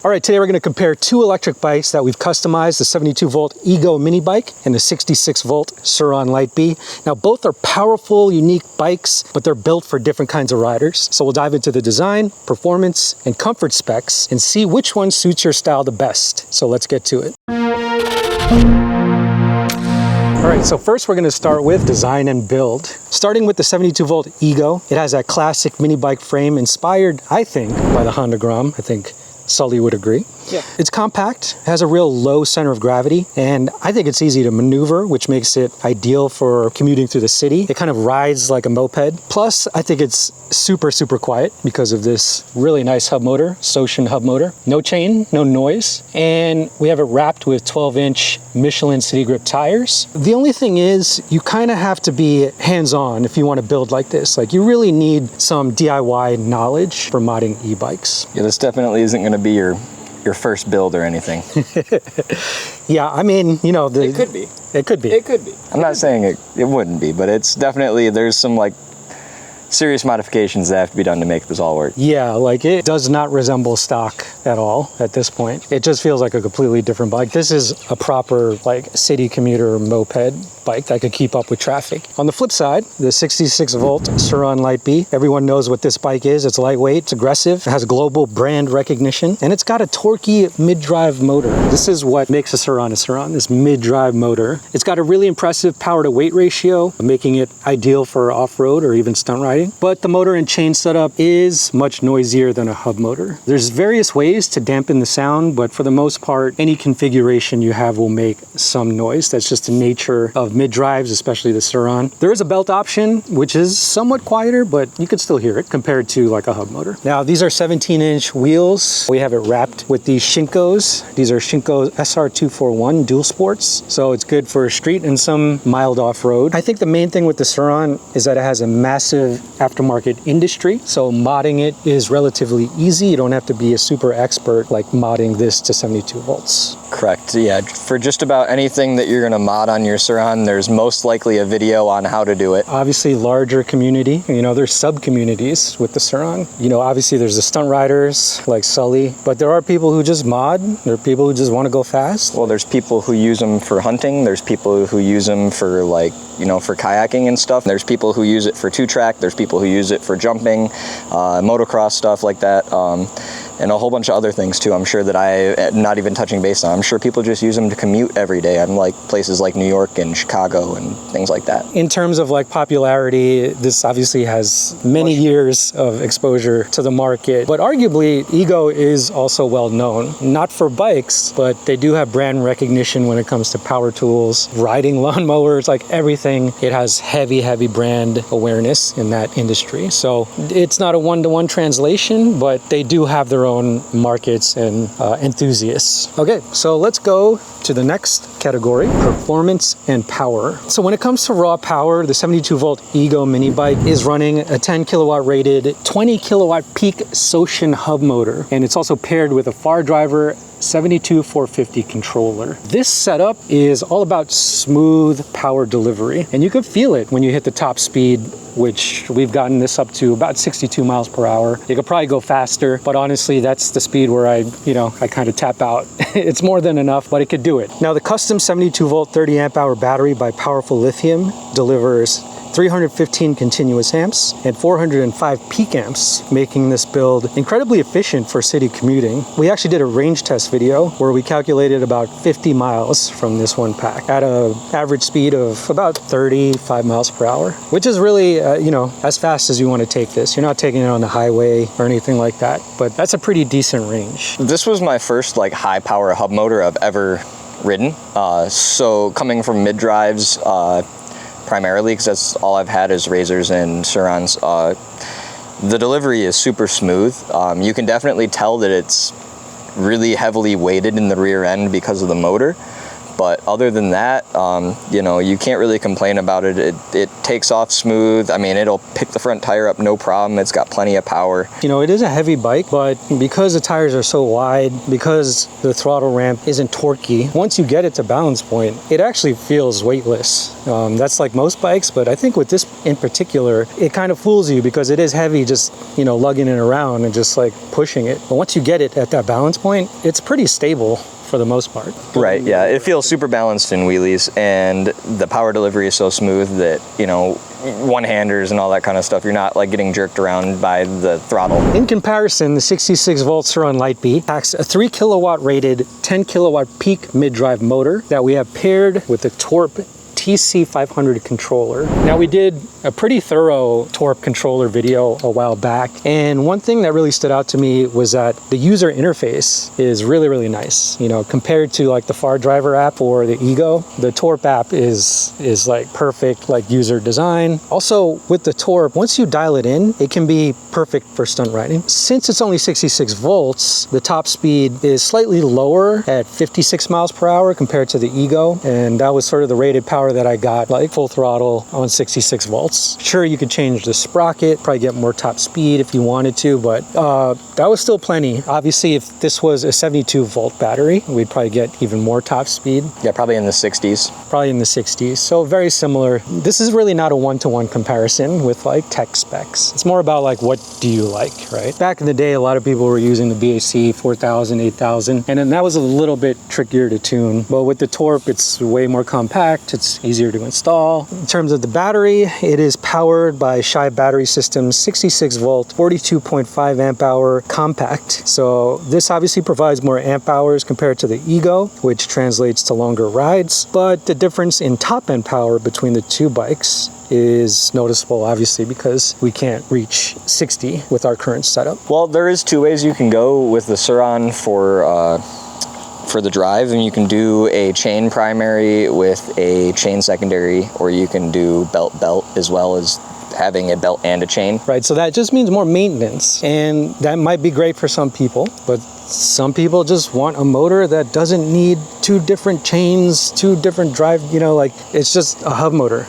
All right, today we're going to compare two electric bikes that we've customized, the 72-volt Ego mini bike and the 66-volt Surron Light B. Now, both are powerful, unique bikes, but they're built for different kinds of riders. So we'll dive into the design, performance, and comfort specs and see which one suits your style the best. So let's get to it. All right, so first we're going to start with design and build. Starting with the 72-volt Ego, it has that classic mini bike frame inspired, I think, by the Honda Grom. I think Sully would agree. Yeah. It's compact, has a real low center of gravity, and I think it's easy to maneuver, which makes it ideal for commuting through the city. It kind of rides like a moped. Plus, I think it's super quiet because of this really nice hub motor, Surron hub motor. No chain, no noise, and we have it wrapped with 12-inch Michelin City Grip tires. The only thing is, you kind of have to be hands-on if you want to build like this. Like, you really need some DIY knowledge for modding e-bikes. Yeah, this definitely isn't going to be your first build or anything. Yeah, I mean, you know, it could be. It could be. It could be. I'm not saying it wouldn't be, but it's definitely, there's some like serious modifications that have to be done to make this all work. Yeah, like it does not resemble stock at all at this point. It just feels like a completely different bike. This is a proper like city commuter moped bike that could keep up with traffic. On the flip side, the 66-volt Surron Light B, everyone knows what this bike is. It's lightweight, it's aggressive, it has global brand recognition, and it's got a torquey mid-drive motor. This is what makes a Surron, this mid-drive motor. It's got a really impressive power to weight ratio, making it ideal for off-road or even stunt riding. But the motor and chain setup is much noisier than a hub motor. There's various ways to dampen the sound, but for the most part, any configuration you have will make some noise. That's just the nature of mid-drives, especially the Surron. There is a belt option, which is somewhat quieter, but you could still hear it compared to like a hub motor. Now, these are 17-inch wheels. We have it wrapped with these Shinkos. These are Shinko SR241 dual sports. So it's good for street and some mild off-road. I think the main thing with the Surron is that it has a massive aftermarket industry. So modding it is relatively easy. You don't have to be a super expert like modding this to 72 volts. Correct, yeah. For just about anything that you're gonna mod on your Surron, there's most likely a video on how to do it. Obviously, larger community. You know, there's sub-communities with the Surron. You know, obviously there's the stunt riders like Sully, but there are people who just mod. There are people who just want to go fast. Well, there's people who use them for hunting. There's people who use them for like, you know, for kayaking and stuff. There's people who use it for two-track. There's people who use it for jumping, motocross stuff like that. And a whole bunch of other things too. I'm sure that I'm not even touching base on. I'm sure people just use them to commute every day on like places like New York and Chicago and things like that. In terms of like popularity, this obviously has many years of exposure to the market, but arguably Ego is also well known, not for bikes, but they do have brand recognition when it comes to power tools, riding lawnmowers, like everything. It has heavy brand awareness in that industry. So it's not a one-to-one translation, but they do have their own markets and enthusiasts. Okay, so let's go to the next category, performance and power. So when it comes to raw power, the 72-volt Ego mini bike is running a 10 kilowatt rated, 20 kilowatt peak Surron hub motor, and it's also paired with a Far Driver 72450 controller. This setup is all about smooth power delivery, and you can feel it when you hit the top speed, which we've gotten this up to about 62 miles per hour. You could probably go faster, but honestly, that's the speed where I kind of tap out. It's more than enough, but it could do it. Now, the custom 72-volt 30 amp hour battery by Powerful Lithium delivers 315 continuous amps and 405 peak amps, making this build incredibly efficient for city commuting. We actually did a range test video where we calculated about 50 miles from this one pack at an average speed of about 35 miles per hour, which is really, as fast as you want to take this. You're not taking it on the highway or anything like that, but that's a pretty decent range. This was my first like high power hub motor I've ever ridden. So coming from mid drives, primarily, because that's all I've had is Razors and Surrons. The delivery is super smooth. You can definitely tell that it's really heavily weighted in the rear end because of the motor, But other than that, you know, you can't really complain about it. It takes off smooth. I mean, it'll pick the front tire up no problem. It's got plenty of power. You know, it is a heavy bike, but because the tires are so wide, because the throttle ramp isn't torquey, once you get it to balance point, it actually feels weightless. That's like most bikes, but I think with this in particular, it kind of fools you because it is heavy, just, you know, lugging it around and just like pushing it. But once you get it at that balance point, it's pretty stable for the most part. Right, yeah, it feels super balanced in wheelies, and the power delivery is so smooth that, you know, one-handers and all that kind of stuff, you're not like getting jerked around by the throttle. In comparison, the 66 volt Surron Lightbee packs a 3 kilowatt rated 10 kilowatt peak mid-drive motor that we have paired with the Torp TC500 controller. Now, we did a pretty thorough Torp controller video a while back, and one thing that really stood out to me was that the user interface is really, really nice. You know, compared to like the Far Driver app or the Ego, the Torp app is like perfect, like user design. Also, with the Torp, once you dial it in, it can be perfect for stunt riding. Since it's only 66 volts, the top speed is slightly lower at 56 miles per hour compared to the Ego, and that was sort of the rated power that I got, like full throttle on 66 volts. Sure, you could change the sprocket, probably get more top speed if you wanted to, but that was still plenty. Obviously, if this was a 72 volt battery, we'd probably get even more top speed. Yeah, probably in the 60s. Probably in the 60s, so very similar. This is really not a one-to-one comparison with like tech specs. It's more about like, what do you like, right? Back in the day, a lot of people were using the BAC 4000, 8000, and then that was a little bit trickier to tune. But with the Torp, it's way more compact. It's easier to install. In terms of the battery, it is powered by Shy Battery System's 66 volt, 42.5 amp hour compact. So this obviously provides more amp hours compared to the Ego, which translates to longer rides. But the difference in top end power between the two bikes is noticeable, obviously, because we can't reach 60 with our current setup. Well, there is two ways you can go with the Surron for the drive, and you can do a chain primary with a chain secondary, or you can do belt as well as having a belt and a chain. Right, so that just means more maintenance, and that might be great for some people, but some people just want a motor that doesn't need two different chains, two different drive, you know, like it's just a hub motor.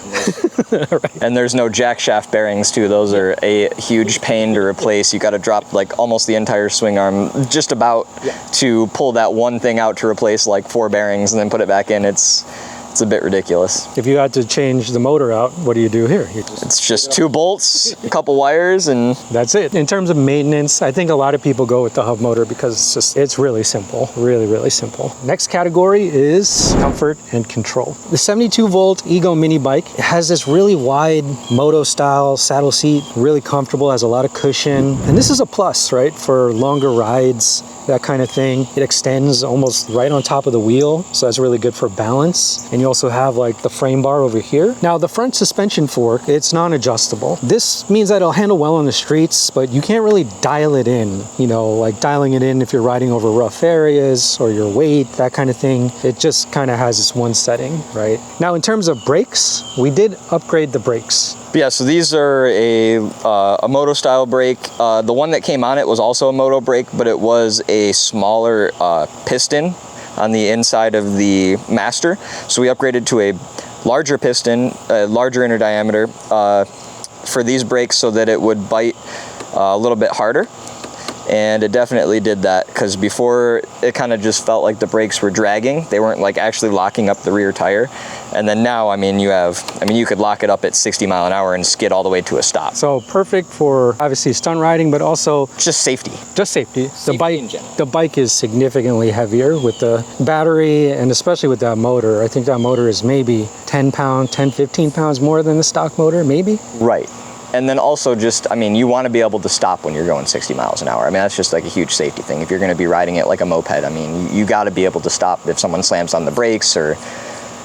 Right. And there's no jack shaft bearings too. Those are a huge pain to replace. You got to drop like almost the entire swing arm just about to pull that one thing out to replace like 4 bearings and then put it back in. It's a bit ridiculous. If you had to change the motor out, what do you do here? It's just 2 bolts, a couple wires, and that's it. In terms of maintenance, I think a lot of people go with the hub motor because it's really simple, really, really simple. Next category is comfort and control. The 72 volt Ego mini bike has this really wide moto style saddle seat, really comfortable, has a lot of cushion. And this is a plus, right? For longer rides, that kind of thing. It extends almost right on top of the wheel, so that's really good for balance. And you also have like the frame bar over here. Now the front suspension fork, it's non-adjustable. This means that it'll handle well on the streets, but you can't really dial it in, you know, like dialing it in if you're riding over rough areas or your weight, that kind of thing. It just kind of has this one setting, right? Now in terms of brakes, we did upgrade the brakes. Yeah, so these are a moto style brake. The one that came on it was also a moto brake, but it was a smaller piston on the inside of the master. So we upgraded to a larger piston, a larger inner diameter for these brakes so that it would bite a little bit harder. And it definitely did that, because before it kind of just felt like the brakes were dragging. They weren't like actually locking up the rear tire. And then now, I mean, you could lock it up at 60 mile an hour and skid all the way to a stop. So perfect for obviously stunt riding, but also just safety. Just safety. The bike is significantly heavier with the battery, and especially with that motor. I think that motor is maybe 10 pounds, 10, 15 pounds more than the stock motor, maybe. Right. And then also just, I mean, you want to be able to stop when you're going 60 miles an hour. I mean, that's just like a huge safety thing. If you're going to be riding it like a moped, I mean, you got to be able to stop if someone slams on the brakes, or,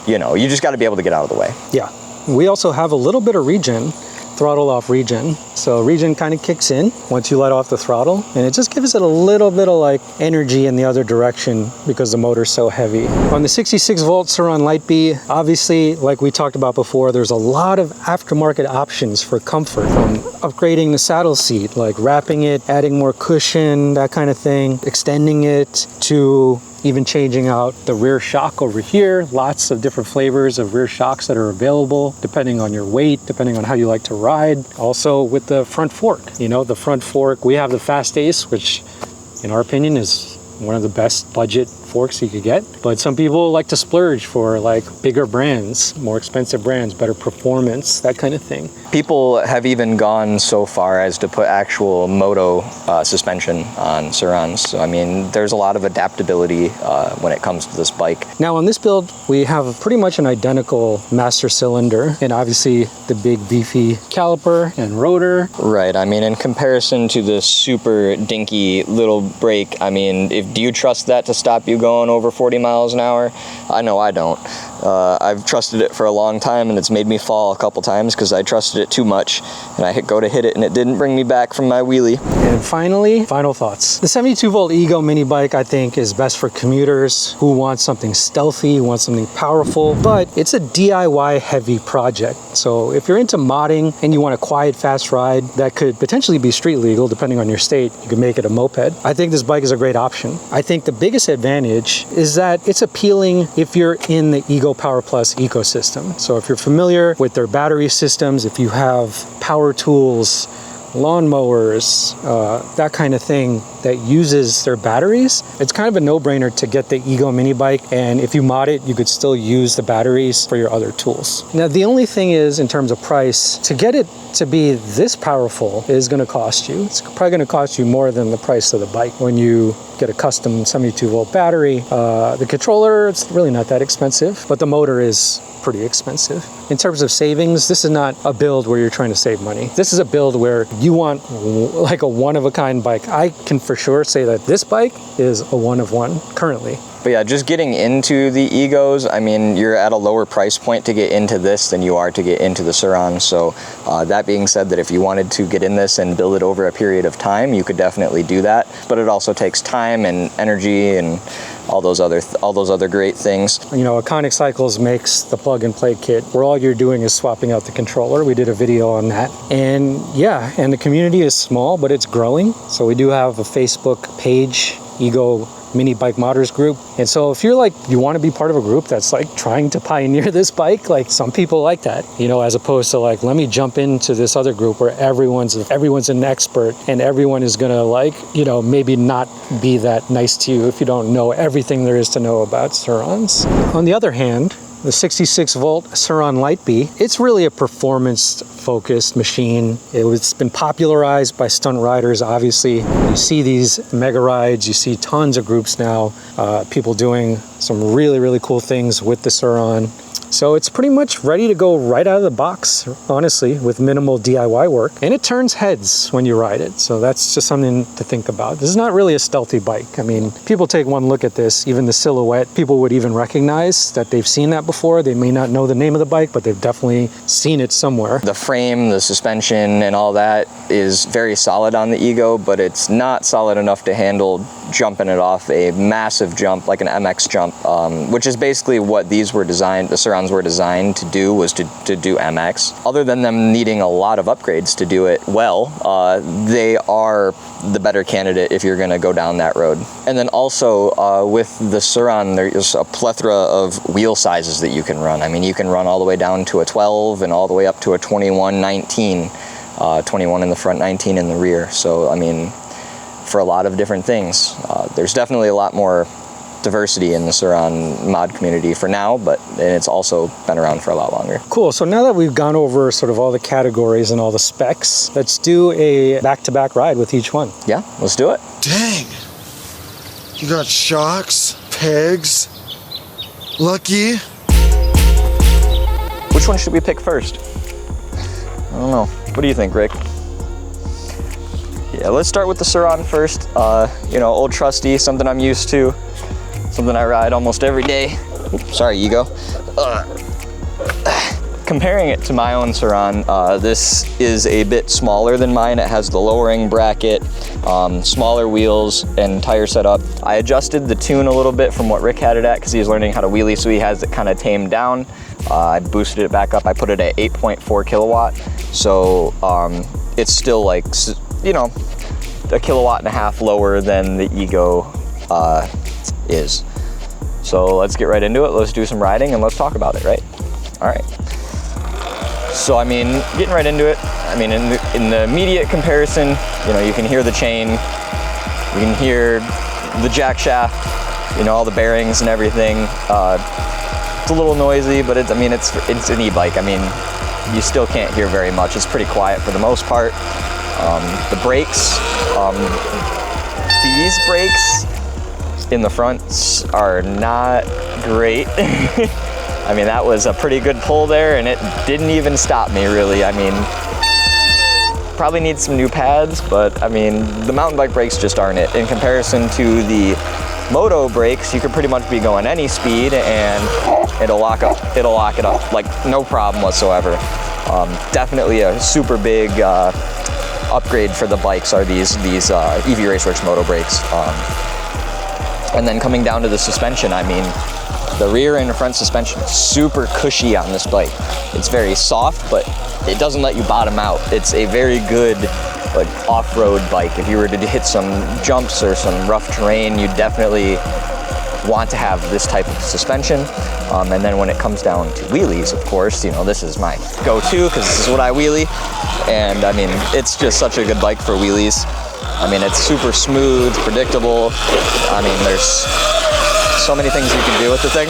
you know, you just got to be able to get out of the way. Yeah. We also have a little bit of regen, throttle off regen. So regen kind of kicks in once you let off the throttle, and it just gives it a little bit of like energy in the other direction because the motor's so heavy. On the 66 volt Surron Lightbee, obviously, like we talked about before, there's a lot of aftermarket options for comfort, from upgrading the saddle seat, like wrapping it, adding more cushion, that kind of thing, extending it, to even changing out the rear shock over here. Lots of different flavors of rear shocks that are available depending on your weight, depending on how you like to ride. Also with the front fork, you know, the front fork, we have the Fast Ace, which in our opinion is one of the best budget forks you could get, but some people like to splurge for like bigger brands, more expensive brands, better performance, that kind of thing. People have even gone so far as to put actual moto suspension on Surrons. So I mean, there's a lot of adaptability when it comes to this bike. Now on this build, we have pretty much an identical master cylinder and obviously the big beefy caliper and rotor. Right, I mean, in comparison to the super dinky little brake, I mean, do you trust that to stop you going over 40 miles an hour? I know I don't. I've trusted it for a long time, and it's made me fall a couple times because I trusted it too much, and I go to hit it and it didn't bring me back from my wheelie. And finally, final thoughts. The 72 volt Ego mini bike I think is best for commuters who want something stealthy, who want something powerful, but it's a DIY heavy project. So if you're into modding and you want a quiet, fast ride that could potentially be street legal depending on your state, you can make it a moped. I think this bike is a great option. I think the biggest advantage is that it's appealing if you're in the Ego Power Plus ecosystem. So if you're familiar with their battery systems, if you have power tools, lawnmowers, that kind of thing that uses their batteries, it's kind of a no-brainer to get the Ego mini bike, and if you mod it, you could still use the batteries for your other tools. Now the only thing is, in terms of price, to get it to be this powerful is going to cost you. It's probably going to cost you more than the price of the bike. When you get a custom 72 volt battery, the controller, it's really not that expensive, but the motor is pretty expensive. In terms of savings, this is not a build where you're trying to save money. This is a build where you want like a one-of-a-kind bike. I can for sure say that this bike is a one-of-one currently. But yeah, just getting into the Egos, I mean, you're at a lower price point to get into this than you are to get into the Surron. So that being said, that if you wanted to get in this and build it over a period of time, you could definitely do that. But it also takes time and energy and all those other great things. You know, Iconic Cycles makes the plug-and-play kit where all you're doing is swapping out the controller. We did a video on that. And yeah, and the community is small, but it's growing. So we do have a Facebook page, Ego Mini Bike Modders group. And so if you're like, you want to be part of a group that's like trying to pioneer this bike, like some people like that, you know, as opposed to like, let me jump into this other group where everyone's an expert and everyone is gonna like, you know, maybe not be that nice to you if you don't know everything there is to know about Surrons. On the other hand, the 66 volt Surron Lightbee, it's really a performance focused machine. It's been popularized by stunt riders, obviously. You see these mega rides, you see tons of groups now, people doing some really, really cool things with the Surron. So it's pretty much ready to go right out of the box, honestly, with minimal DIY work. And it turns heads when you ride it. So that's just something to think about. This is not really a stealthy bike. I mean, people take one look at this, even the silhouette, people would even recognize that they've seen that before. They may not know the name of the bike, but they've definitely seen it somewhere. The frame, the suspension, and all that is very solid on the Ego, but it's not solid enough to handle jumping it off a massive jump, like an MX jump, which is basically what these were designed, the Surrons were designed to do, was to do MX. Other than them needing a lot of upgrades to do it well, they are the better candidate if you're gonna go down that road. And then also with the Surron, there's a plethora of wheel sizes that you can run. I mean, you can run all the way down to a 12 and all the way up to a 21, 19, 21 in the front, 19 in the rear. So, I mean, for a lot of different things. There's definitely a lot more diversity in the Surron mod community for now, but it's also been around for a lot longer. Cool, so now that we've gone over sort of all the categories and all the specs, let's do a back-to-back ride with each one. Yeah, let's do it. Dang! You got shocks, pegs, lucky. Which one should we pick first? I don't know. What do you think, Rick? Yeah, let's start with the Surron first. You know, old trusty, something I'm used to, something I ride almost every day. Oops, sorry, Ego. Comparing it to my own Surron, this is a bit smaller than mine. It has the lowering bracket, smaller wheels, and tire setup. I adjusted the tune a little bit from what Rick had it at because he was learning how to wheelie, so he has it kind of tamed down. I boosted it back up. I put it at 8.4 kilowatt, so it's still like, you know, 1.5 kilowatts lower than the Ego is. So let's get right into it. Let's do some riding and let's talk about it, right? All right. So, I mean, getting right into it, I mean, in the immediate comparison, you know, you can hear the chain, you can hear the jack shaft, you know, all the bearings and everything. It's a little noisy, but it's an e-bike. I mean, you still can't hear very much. It's pretty quiet for the most part. The brakes, these brakes in the front are not great. I mean, that was a pretty good pull there, and it didn't even stop me, really. I mean, probably need some new pads, but I mean, the mountain bike brakes just aren't it. In comparison to the moto brakes, you could pretty much be going any speed and it'll lock it up, like no problem whatsoever. Definitely a super big upgrade for the bikes are these EV Raceworks moto brakes. And then coming down to the suspension, I mean, the rear and front suspension is super cushy on this bike. It's very soft, but it doesn't let you bottom out. It's a very good like off-road bike. If you were to hit some jumps or some rough terrain, you definitely want to have this type of suspension. And then when it comes down to wheelies, of course, you know, this is my go-to because this is what I wheelie. And I mean, it's just such a good bike for wheelies. I mean, it's super smooth, predictable. I mean, there's so many things you can do with the thing.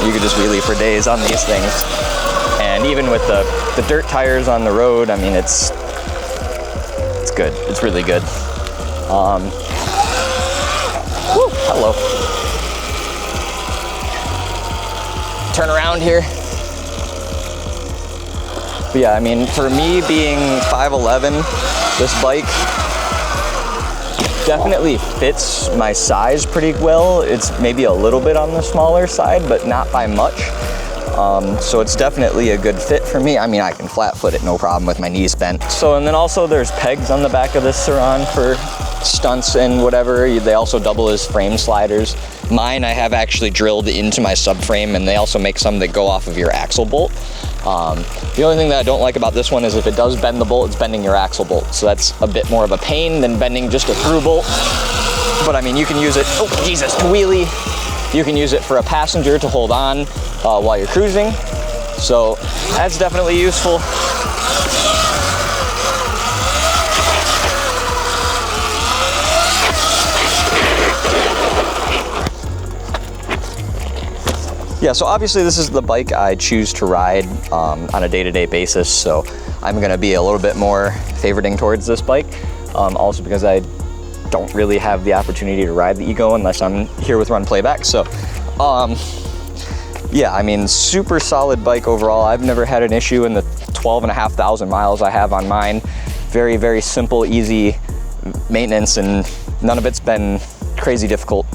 You could just wheelie for days on these things. And even with the dirt tires on the road, I mean, it's good. It's really good. Whew, hello. Turn around here. But yeah, I mean, for me being 5'11", this bike definitely fits my size pretty well. It's maybe a little bit on the smaller side, but not by much. So it's definitely a good fit for me. I mean, I can flat foot it, no problem with my knees bent. So, and then also there's pegs on the back of this Surron for stunts and whatever. They also double as frame sliders. Mine I have actually drilled into my subframe, and they also make some that go off of your axle bolt. The only thing that I don't like about this one is if it does bend the bolt, it's bending your axle bolt. So that's a bit more of a pain than bending just a through bolt. But I mean, you can use it, oh Jesus, to wheelie. You can use it for a passenger to hold on while you're cruising. So that's definitely useful. Yeah, so obviously this is the bike I choose to ride on a day-to-day basis, so I'm gonna be a little bit more favoriting towards this bike, also because I don't really have the opportunity to ride the Ego unless I'm here with RunPlayBack. So, yeah, I mean, super solid bike overall. I've never had an issue in the 12,500 miles I have on mine. Very, very simple, easy maintenance, and none of it's been crazy difficult.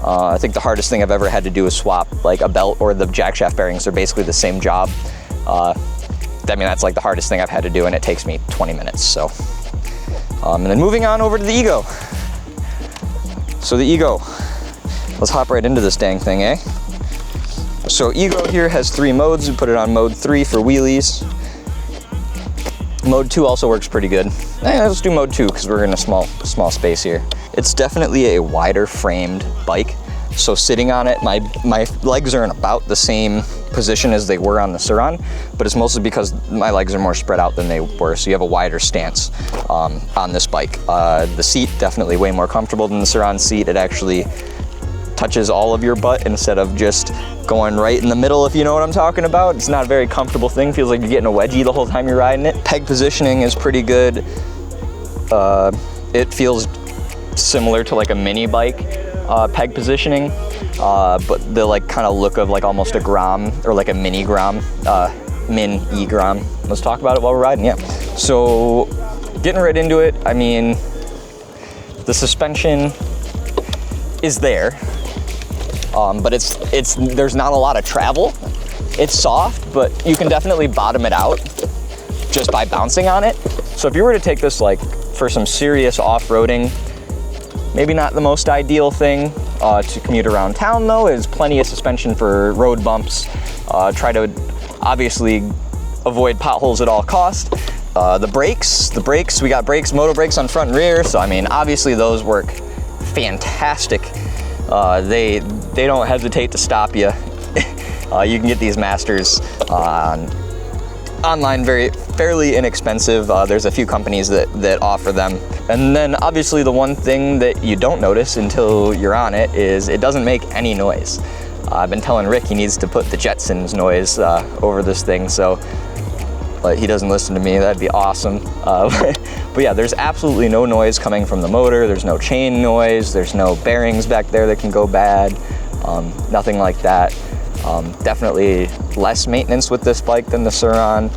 I think the hardest thing I've ever had to do is swap like a belt or the jack shaft bearings. They're basically the same job. I mean, that's like the hardest thing I've had to do, and it takes me 20 minutes. So, and then moving on over to the Ego. So the Ego, let's hop right into this dang thing, eh? So Ego here has 3 modes. We put it on mode 3 for wheelies. Mode 2 also works pretty good. Let's do mode 2 because we're in a small space here. It's definitely a wider framed bike. So sitting on it, my legs are in about the same position as they were on the Surron, but it's mostly because my legs are more spread out than they were. So you have a wider stance on this bike. The seat, definitely way more comfortable than the Surron seat. It actually touches all of your butt instead of just going right in the middle, if you know what I'm talking about. It's not a very comfortable thing. Feels like you're getting a wedgie the whole time you're riding it. Peg positioning is pretty good. It feels similar to like a mini bike peg positioning, but the like kind of look of like almost a Grom or like a mini Grom, min e-Grom. Let's talk about it while we're riding. Yeah. So getting right into it, I mean, the suspension is there, but there's not a lot of travel. It's soft, but you can definitely bottom it out just by bouncing on it. So if you were to take this like for some serious off-roading, maybe not the most ideal thing to commute around town though. Is plenty of suspension for road bumps. Try to obviously avoid potholes at all costs. The brakes, we got moto brakes on front and rear. So I mean, obviously those work fantastic. They don't hesitate to stop you. You can get these masters online fairly inexpensive. There's a few companies that offer them. And then obviously the one thing that you don't notice until you're on it is it doesn't make any noise. I've been telling Rick he needs to put the Jetsons noise over this thing, but he doesn't listen to me. That'd be awesome. But yeah, there's absolutely no noise coming from the motor. There's no chain noise. There's no bearings back there that can go bad. Nothing like that. Definitely less maintenance with this bike than the Surron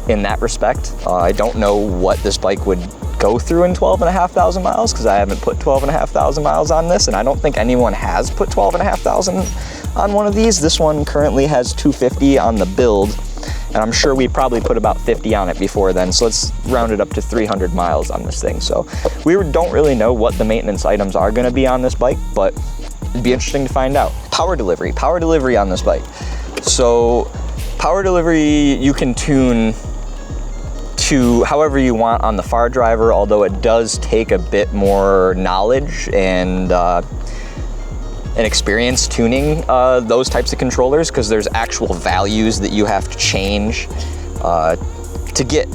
in that respect. I don't know what this bike would go through in 12,500 miles because I haven't put 12,500 miles on this, and I don't think anyone has put 12,500 on one of these. This one currently has 250 on the build, and I'm sure we probably put about 50 on it before then, so let's round it up to 300 miles on this thing. So we don't really know what the maintenance items are going to be on this bike, but it'd be interesting to find out. Power delivery on this bike. So power delivery you can tune to however you want on the far driver, although it does take a bit more knowledge and experience tuning those types of controllers, because there's actual values that you have to change to get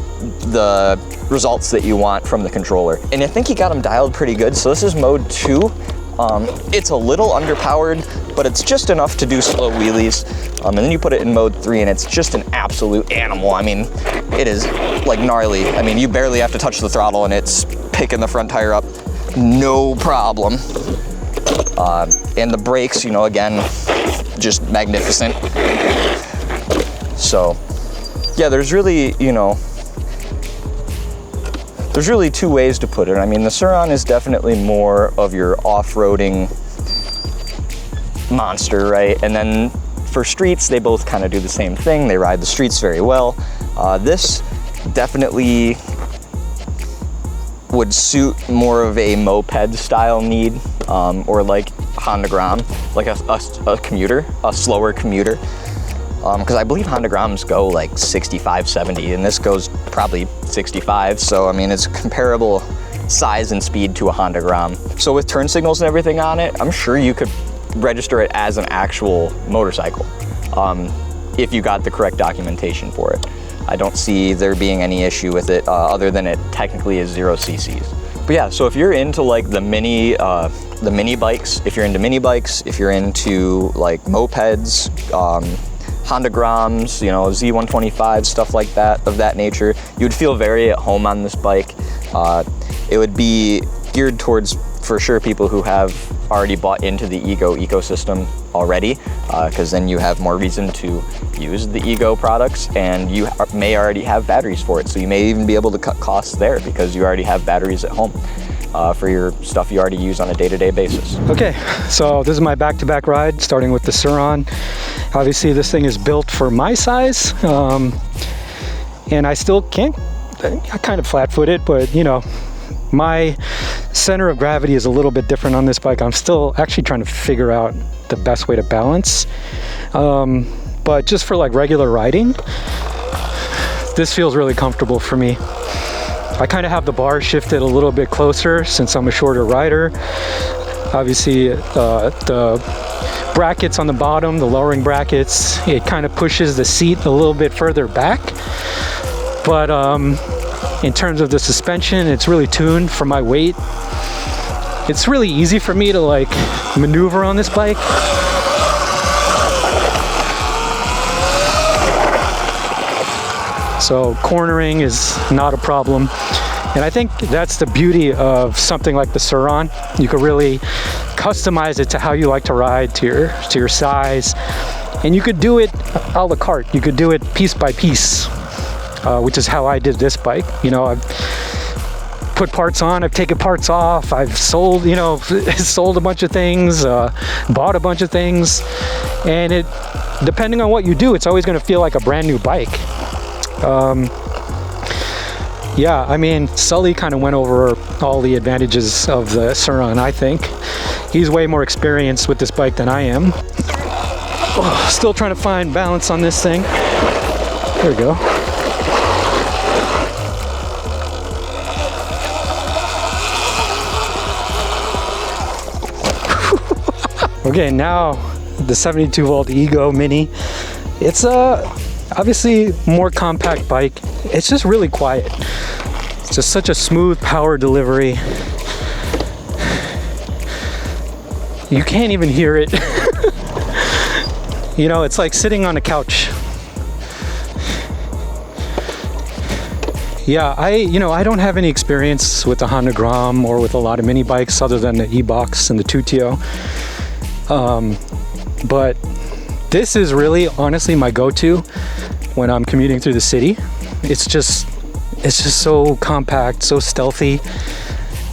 the results that you want from the controller. And I think he got them dialed pretty good. So this is mode 2. It's a little underpowered, but it's just enough to do slow wheelies. And then you put it in mode 3 and it's just an absolute animal. I mean, it is like gnarly. I mean, you barely have to touch the throttle and it's picking the front tire up, no problem. And the brakes, you know, again, just magnificent. So yeah, there's really, you know, there's really two ways to put it. I mean, the Surron is definitely more of your off-roading monster, right? And then for streets, they both kind of do the same thing. They ride the streets very well. This definitely would suit more of a moped style need, or like Honda Gram, like a commuter, a slower commuter. Because I believe Honda Grams go like 65, 70, and this goes probably 65. So, I mean, it's comparable size and speed to a Honda Gram. So with turn signals and everything on it, I'm sure you could register it as an actual motorcycle if you got the correct documentation for it. I don't see there being any issue with it other than it technically is 0 cc's. But yeah, so if you're into like the mini bikes, if you're into mini bikes, if you're into like mopeds, Honda Grams, you know, Z125, stuff like that, of that nature, you would feel very at home on this bike. It would be geared towards, for sure, people who have already bought into the Ego ecosystem already, because then you have more reason to use the Ego products, and you may already have batteries for it. So you may even be able to cut costs there because you already have batteries at home for your stuff you already use on a day-to-day basis. Okay, so this is my back-to-back ride, starting with the Surron. Obviously, this thing is built for my size, and I still can't, I kind of flat-footed, but you know, my center of gravity is a little bit different on this bike. I'm still actually trying to figure out the best way to balance. But just for like regular riding, this feels really comfortable for me. I kind of have the bar shifted a little bit closer since I'm a shorter rider. Obviously, the brackets on the bottom, the lowering brackets, it kind of pushes the seat a little bit further back. But in terms of the suspension, it's really tuned for my weight. It's really easy for me to like maneuver on this bike. So cornering is not a problem. And I think that's the beauty of something like the Surron. You can really customize it to how you like to ride, to your size. And you could do it a la carte. You could do it piece by piece, which is how I did this bike. You know, I've put parts on, I've taken parts off, I've sold, you know, sold a bunch of things, bought a bunch of things. And it, depending on what you do, it's always gonna feel like a brand new bike. Yeah, I mean, Sully kind of went over all the advantages of the Surron, I think. He's way more experienced with this bike than I am. Oh, still trying to find balance on this thing. There we go. Okay, now the 72 volt Ego Mini. It's obviously more compact bike. It's just really quiet. It's just such a smooth power delivery. You can't even hear it. You know, it's like sitting on a couch. Yeah, I don't have any experience with the Honda Grom or with a lot of mini bikes other than the e-box and the 2TO. But this is really honestly my go-to when I'm commuting through the city. It's just so compact, so stealthy.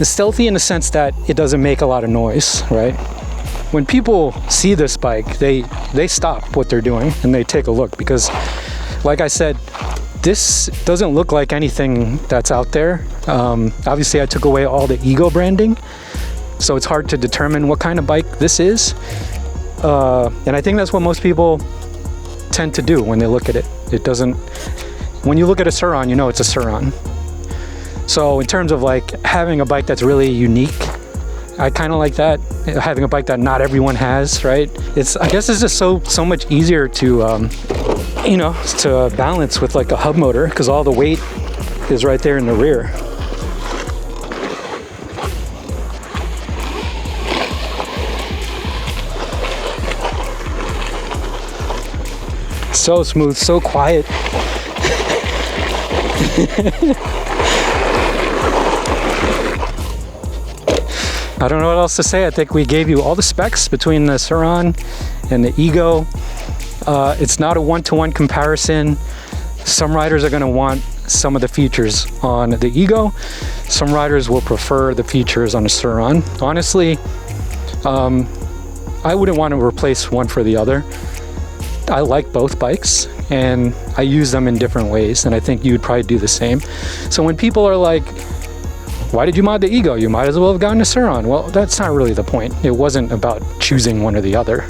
It's stealthy in the sense that it doesn't make a lot of noise, right? When people see this bike, they stop what they're doing and they take a look, because like I said, this doesn't look like anything that's out there. Obviously I took away all the Ego branding, so it's hard to determine what kind of bike this is. And I think that's what most people tend to do when they look at it. It doesn't, when you look at a Surron, you know it's a Surron. So in terms of like having a bike that's really unique, I kind of like that. Having a bike that not everyone has, right? I guess it's just so much easier to, you know, to balance with like a hub motor, because all the weight is right there in the rear. So smooth, so quiet. I don't know what else to say. I think we gave you all the specs between the Surron and the Ego. It's not a one-to-one comparison. Some riders are going to want some of the features on the Ego. Some riders will prefer the features on the Surron. Honestly, I wouldn't want to replace one for the other. I like both bikes and I use them in different ways, and I think you'd probably do the same. So when people are like, why did you mod the Ego? You might as well have gotten a Surron. Well, that's not really the point. It wasn't about choosing one or the other.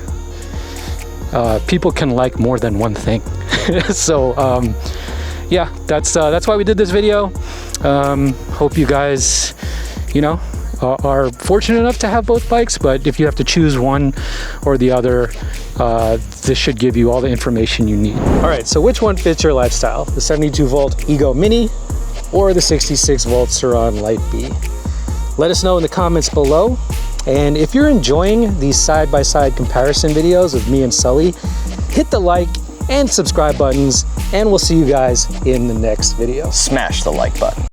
People can like more than one thing. So yeah, that's why we did this video. Hope you guys, you know, are fortunate enough to have both bikes, but if you have to choose one or the other, this should give you all the information you need. All right, so which one fits your lifestyle? The 72 volt Ego Mini or the 66 volt Surron Light B? Let us know in the comments below. And if you're enjoying these side-by-side comparison videos of me and Sully, hit the like and subscribe buttons, and we'll see you guys in the next video. Smash the like button.